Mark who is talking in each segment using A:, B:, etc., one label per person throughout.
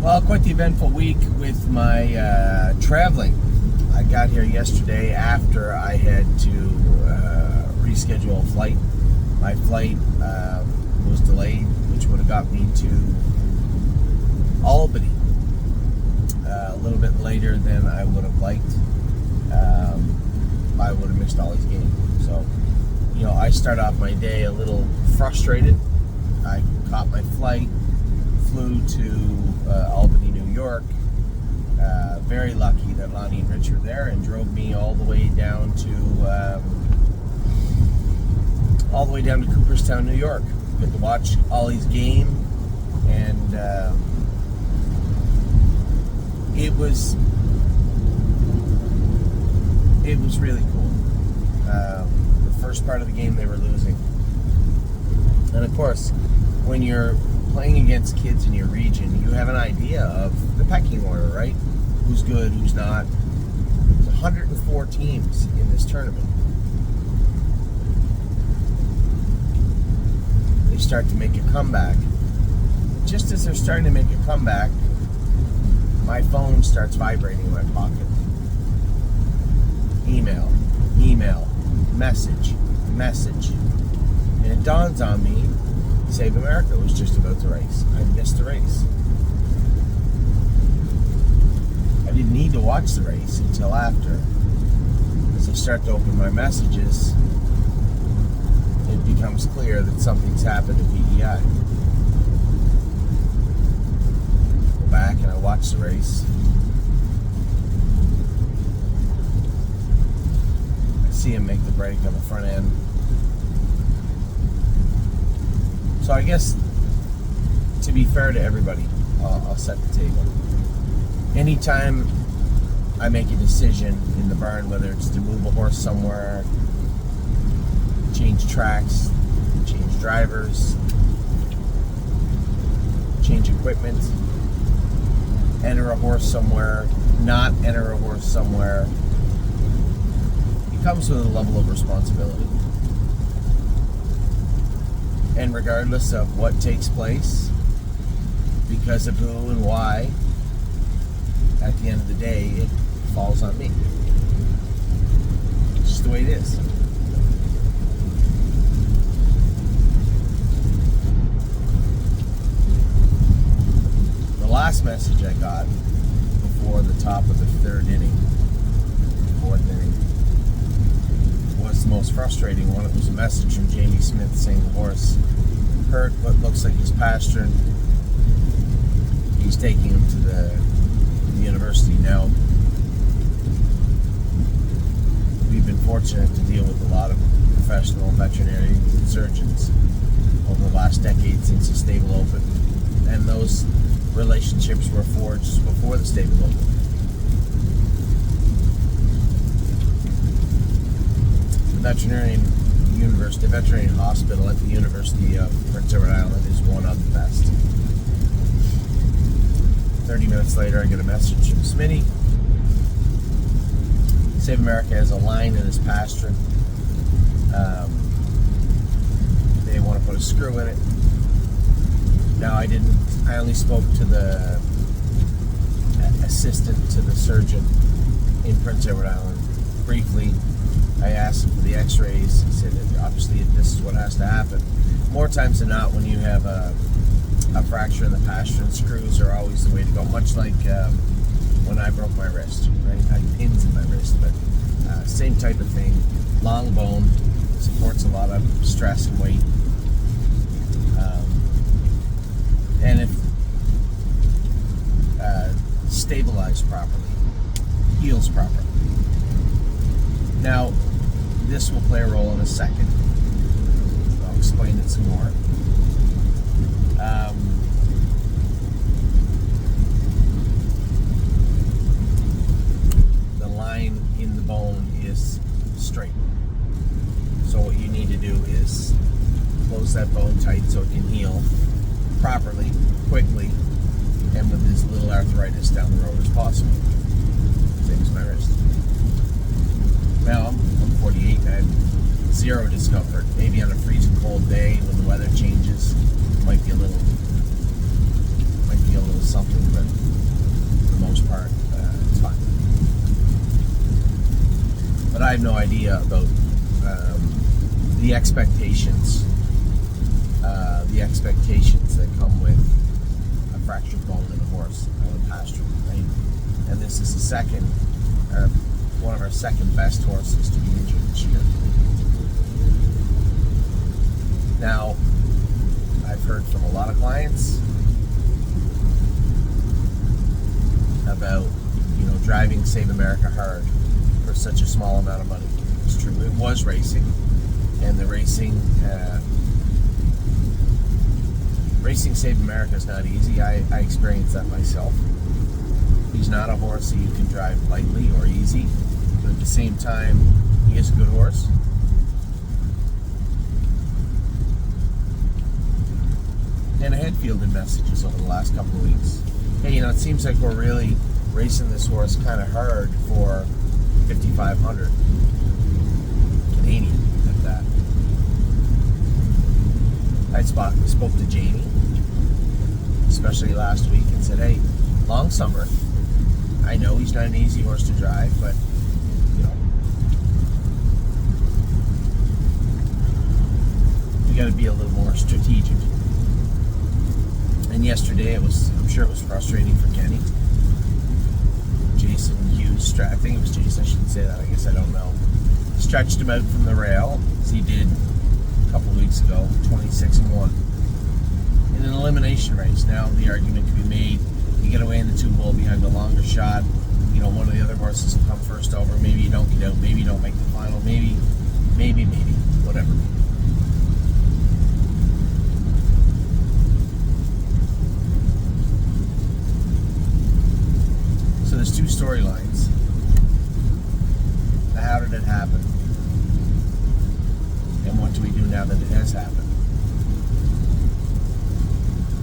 A: Well, quite the eventful week with my traveling. I got here yesterday after I had to reschedule a flight. My flight was delayed, which would have got me to Albany a little bit later than I would have liked. I would have missed Ollie's game. So, I start off my day a little frustrated. I caught my flight, flew to Albany, New York. Very lucky that Lonnie and Rich were there and drove me all the way down to Cooperstown, New York. Get to watch Ollie's game, and it was really cool. The first part of the game they were losing, and of course, when you're playing against kids in your region, you have an idea of the pecking order, right? Who's good, who's not. There's 104 teams in this tournament. They start to make a comeback. Just as they're starting to make a comeback, my phone starts vibrating in my pocket. Email, message. And it dawns on me, Save America was just about to race. I missed the race. I didn't need to watch the race until after. As I start to open my messages, it becomes clear that something's happened at PEI. Go back and I watch the race. I see him make the break on the front end. So I guess, to be fair to everybody, I'll set the table. Anytime I make a decision in the barn, whether it's to move a horse somewhere, change tracks, change drivers, change equipment, enter a horse somewhere, not enter a horse somewhere, it comes with a level of responsibility. And regardless of what takes place, because of who and why, at the end of the day, it falls on me. It's just the way it is. The last message I got before the top of the fourth inning, was the most frustrating one. It was a message from Jamie Smith saying the horse hurt what looks like he's pasturing. He's taking him to the university now. We've been fortunate to deal with a lot of professional veterinarians and surgeons over the last decade since the stable opened, and those relationships were forged before the stable opened. The veterinary hospital at the University of Prince Edward Island is one of the best. 30 minutes later, I get a message from Smitty. Save America has a line in his pasture. They want to put a screw in it. Now, I only spoke to the assistant to the surgeon in Prince Edward Island briefly. I asked him for the x-rays. He said that obviously this is what has to happen. More times than not, when you have a fracture in the pasture, and screws are always the way to go, much like when I broke my wrist, right? I had pins in my wrist, but same type of thing. Long bone, supports a lot of stress and weight. And if stabilized properly, heals properly. Now, this will play a role in a second. I'll explain it some more. The line in the bone is straight. So what you need to do is close that bone tight so it can heal properly, quickly, and with as little arthritis down the road as possible. Same as my wrist. Now, I'm 48 and I have zero discomfort. Maybe on a freezing cold day when the weather changes, might be a little something, but have no idea about the expectations that come with a fractured bone in a horse out of pasture, right? And this is one of our second best horses to be injured this year. Now, I've heard from a lot of clients about, driving Save America hard for such a small amount of money. It's true, it was racing, and the racing Save America is not easy. I experienced that myself. He's not a horse that you can drive lightly or easy, but at the same time, he is a good horse. And I had fielded messages over the last couple of weeks. Hey, it seems like we're really racing this horse kind of hard for 5,500 Canadian at that. I spoke to Jamie, especially last week, and said, hey, long summer. I know he's not an easy horse to drive, but we got to be a little more strategic. And yesterday, I'm sure it was frustrating for Kenny. Jason Hughes, I think it was Jason, I shouldn't say that, I guess I don't know. Stretched him out from the rail, as he did a couple of weeks ago, 26-1. In an elimination race. Now, the argument can be made, you get away in the 2-bull behind the longer shot, one of the other horses will come first over, maybe you don't get out, maybe you don't make the final, maybe, whatever. So there's two storylines. How did it happen? And what do we do now that it has happened?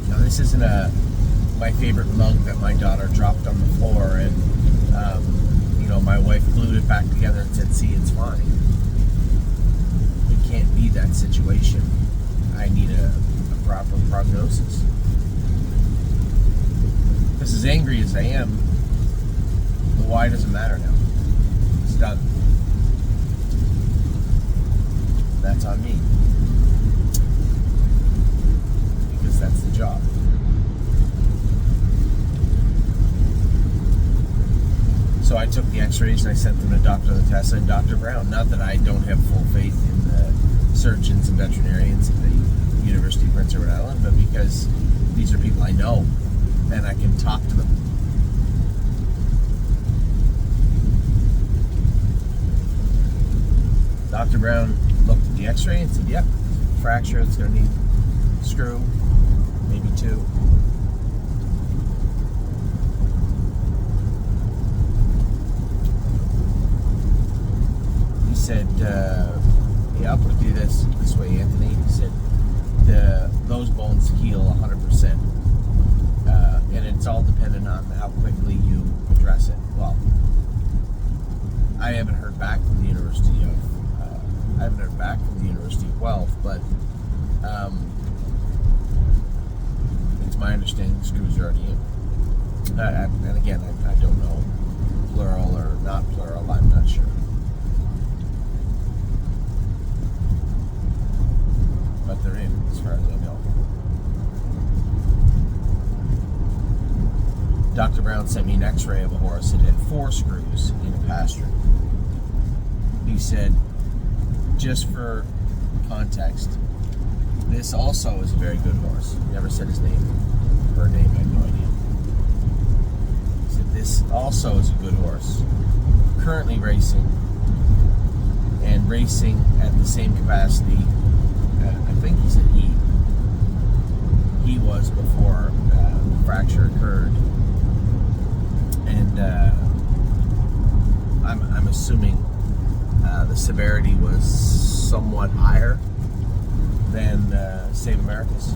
A: Now this isn't my favorite mug that my daughter dropped on the floor and my wife glued it back together and said, see, it's fine. It can't be that situation. I need a proper prognosis. Because as angry as I am, the why doesn't matter now. It's done. That's on me. Because that's the job. So I took the x-rays and I sent them to Dr. Latessa and Dr. Brown. Not that I don't have full faith in the surgeons and veterinarians at the University of Prince Edward Island, but because these are people I know and I can talk to them. Dr. Brown looked at the x-ray and said, yep, fracture, it's going to need a screw, maybe 2. He said, I'll put it to you this way, Anthony. He said, those bones heal 100%. And it's all dependent on how quickly you address it. Well, I haven't heard back from the University of Guelph, but it's my understanding the screws are already in. And again, I don't know plural or not plural, I'm not sure. But they're in, as far as I know. Dr. Brown sent me an x-ray of a horse that had 4 screws in a pasture. He said, just for context, this also is a very good horse. He never said his name. Her name, I have no idea. He said, this also is a good horse. Currently racing, and racing at the same capacity, I think he said he was before the fracture occurred. And I'm assuming the severity was somewhat higher than Save America's.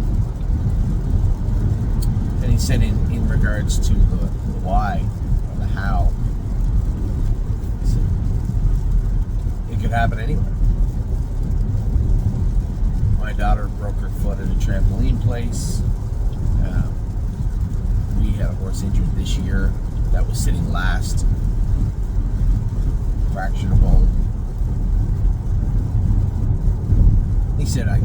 A: And he said in regards to the why or the how, he said it could happen anywhere. My daughter broke her foot at a trampoline place. We had a horse injured this year that was sitting last, fractured a bone. He said, I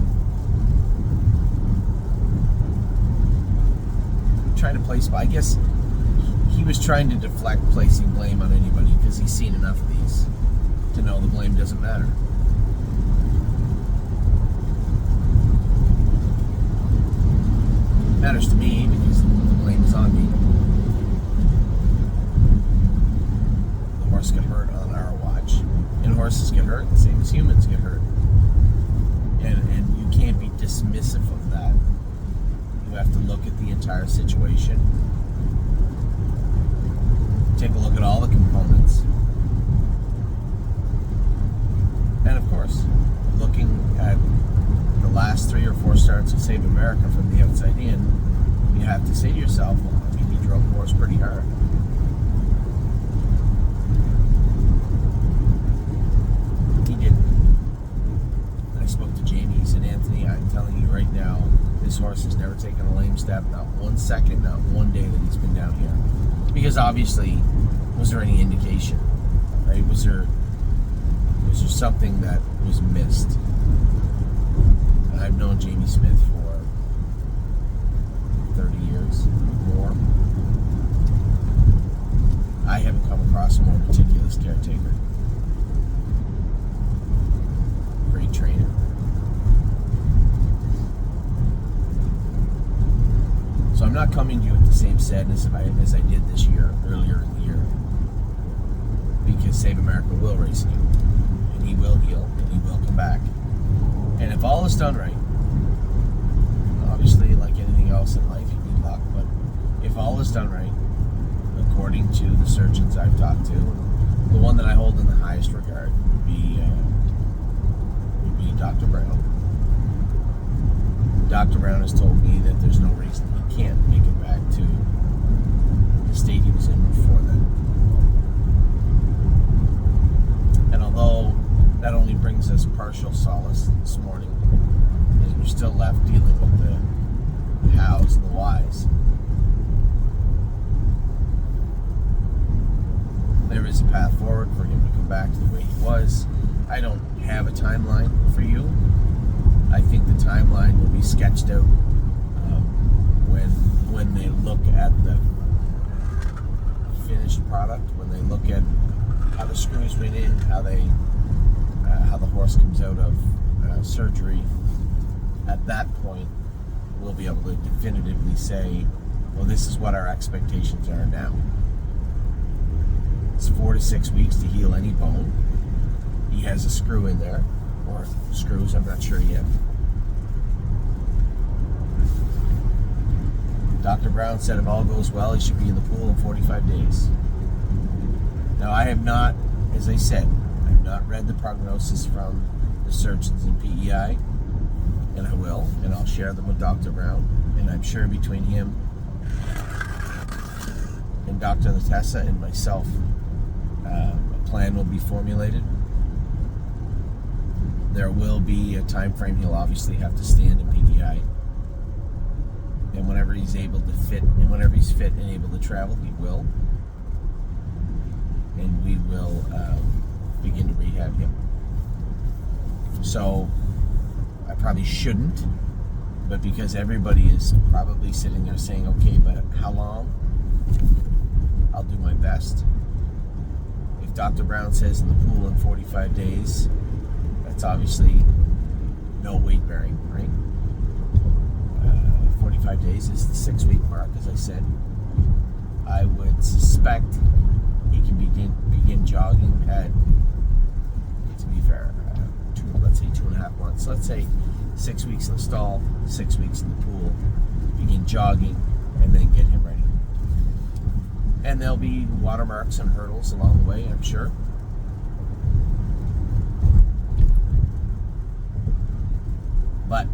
A: trying to place, I guess he was trying to deflect placing blame on anybody because he's seen enough of these to know the blame doesn't matter. It matters to me because the blame is on me. The horse got hurt on our watch, and horses get hurt the same as humans get hurt. And you can't be dismissive of that. You have to look at the entire situation. Take a look at all the components. And of course, looking at the last 3 or 4 starts of Save America from the outside in, you have to say to yourself, well, I mean, he drove the horse pretty hard. He didn't. I spoke to Jamie. He said, Anthony, I'm telling you right now, this horse has never taken a lame step, not 1 second, not 1 day that he's been down here. Because obviously, was there any indication? Right? Was there something that was missed? I've known Jamie Smith for 30 years more. I haven't come across a more meticulous caretaker. Great trainer. So I'm not coming to you with the same sadness as I did this year, earlier in the year. Because Save America will race again. And he will heal, and he will come back. And if all is done right, obviously like anything else in life, you need luck, but if all is done right, according to the surgeons I've talked to, the one that I hold in the highest regard would be Dr. Brown. Dr. Brown has told me that there's no reason he can't make it back to the state he was in before then. And although that only brings us partial solace this morning, because we're still left dealing with the hows and the whys, there is a path forward for him to come back to the way he was. I don't have a timeline for you. I think the timeline will be sketched out when they look at the finished product, when they look at how the screws went in, how the horse comes out of surgery. At that point, we'll be able to definitively say, well, this is what our expectations are now. It's 4 to 6 weeks to heal any bone. He has a screw in there, or screws, I'm not sure yet. Dr. Brown said if all goes well, he should be in the pool in 45 days. Now, I have not, as I said, I have not read the prognosis from the surgeons in PEI, and I will, and I'll share them with Dr. Brown, and I'm sure between him and Dr. Latessa and myself, a plan will be formulated. There will be a time frame he'll obviously have to stand in PEI. And whenever he's able to fit, and whenever he's fit and able to travel, he will. And we will begin to rehab him. So, I probably shouldn't, but because everybody is probably sitting there saying, okay, but how long? I'll do my best. If Dr. Brown says in the pool in 45 days, that's obviously no weight bearing, right? 45 days is the 6-week mark, as I said. I would suspect he can begin jogging at, to be fair, let's say 2.5 months. Let's say 6 weeks in the stall, 6 weeks in the pool, begin jogging, and then get him ready. And there'll be watermarks and hurdles along the way, I'm sure. But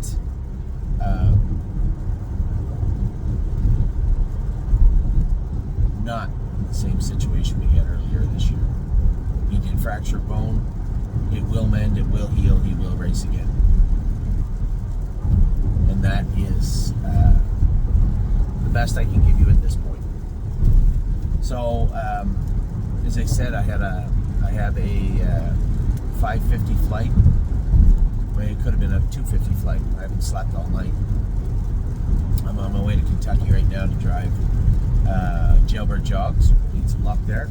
A: not in the same situation we had earlier this year. He did fracture a bone. It will mend, it will heal, he will race again. And that is the best I can give you at this point. So, as I said, I have a 5:50 flight it could have been a 2:50 flight. I haven't slept all night. I'm on my way to Kentucky right now to drive jailbird jogs. Need some luck there.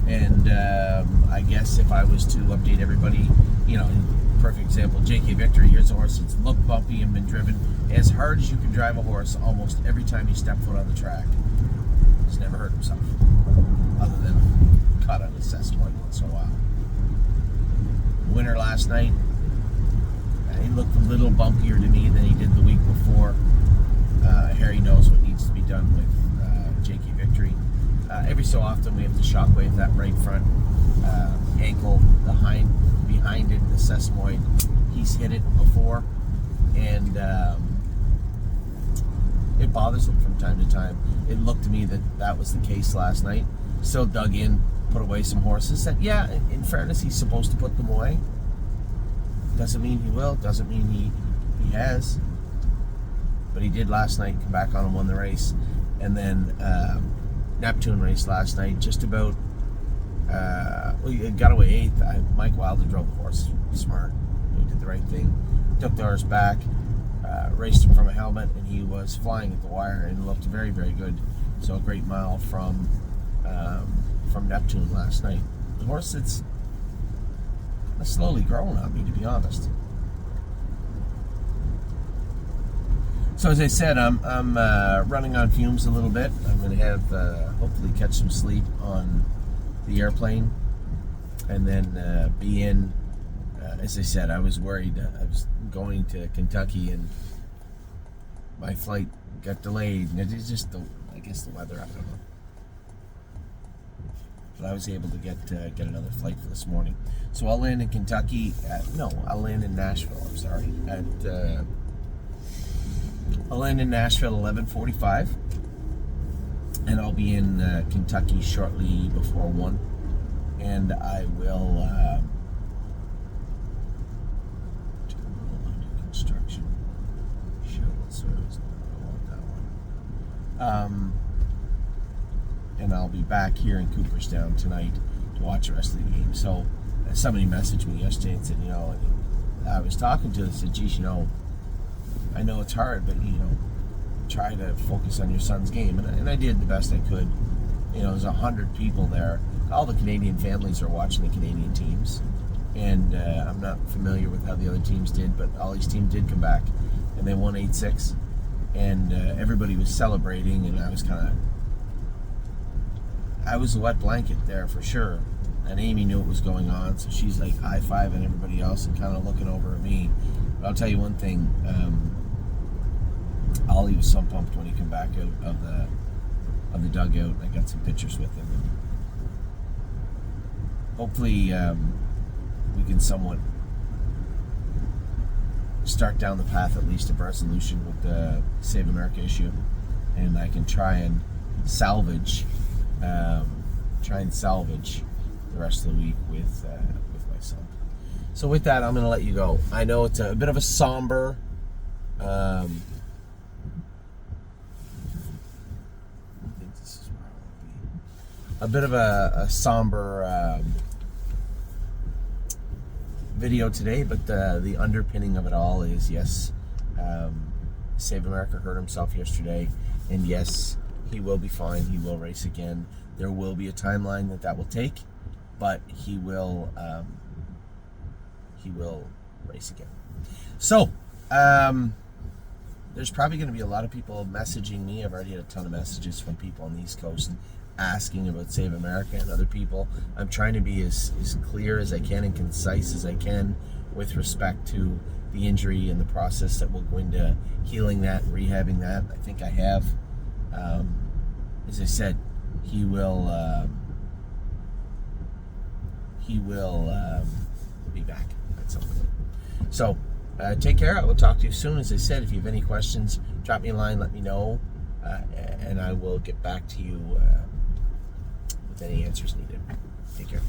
A: And I guess if I was to update everybody, perfect example, JK Victory, here's a horse that's looked bumpy and been driven as hard as you can drive a horse almost every time you step foot on the track. He's never hurt himself, other than caught on his Sesame once in a while. Winner last night, he looked a little bumpier to me than he did the week before. Harry knows what needs to be done with JK Victory. Every so often we have to shockwave that right front ankle behind it, the sesamoid. He's hit it before, and it bothers him from time to time. It looked to me that was the case last night. Still dug in, put away some horses that, yeah, in fairness, he's supposed to put them away. Doesn't mean he will, doesn't mean he has. But he did last night, come back on and won the race. And then Neptune race last night, just about, he got away 8th. Mike Wilder drove the horse smart. He did the right thing. Took the horse back, raced him from a helmet, and he was flying at the wire and looked very, very good. So a great mile from Neptune last night. The horse that's slowly growing on me, to be honest. So as I said, I'm running on fumes a little bit. I'm going to have hopefully catch some sleep on the airplane, and then be in. As I said, I was worried. I was going to Kentucky, and my flight got delayed. And it's just I guess the weather. I don't know. But I was able to get another flight for this morning. So I'll land in Kentucky. I'll land in Nashville. I'm sorry. I'll land in Nashville 11:45, and I'll be in Kentucky shortly before 1. And I will under construction shuttle service. I want that one. And I'll be back here in Cooperstown tonight to watch the rest of the game. So somebody messaged me yesterday and said, I was talking to them and said, geez, I know it's hard, but try to focus on your son's game, and I did the best I could. There's 100 people there. All the Canadian families are watching the Canadian teams, and I'm not familiar with how the other teams did, but Ollie's team did come back, and they won 8-6, and everybody was celebrating, and I was a wet blanket there for sure. And Amy knew what was going on, so she's like high-fiving everybody else and kind of looking over at me. But I'll tell you one thing, Ollie was so pumped when he came back out of the dugout. I got some pictures with him. And hopefully we can somewhat start down the path at least of resolution with the Save America issue, and I can try and salvage the rest of the week with my son. So with that, I'm going to let you go. I know it's a bit of a somber I think this is where I want to be. A bit of a somber video today, but the underpinning of it all is, yes, Save America hurt himself yesterday, and yes, he will be fine. He will race again. There will be a timeline that will take, but he will race again. So there's probably going to be a lot of people messaging me. I've already had a ton of messages from people on the East Coast asking about Save America, and other people. I'm trying to be as clear as I can and concise as I can with respect to the injury and the process that will go into healing that, rehabbing that. I think I have. As I said, he will be back at some point. So take care. I will talk to you soon. As I said, if you have any questions, drop me a line, let me know, and I will get back to you with any answers needed. Take care.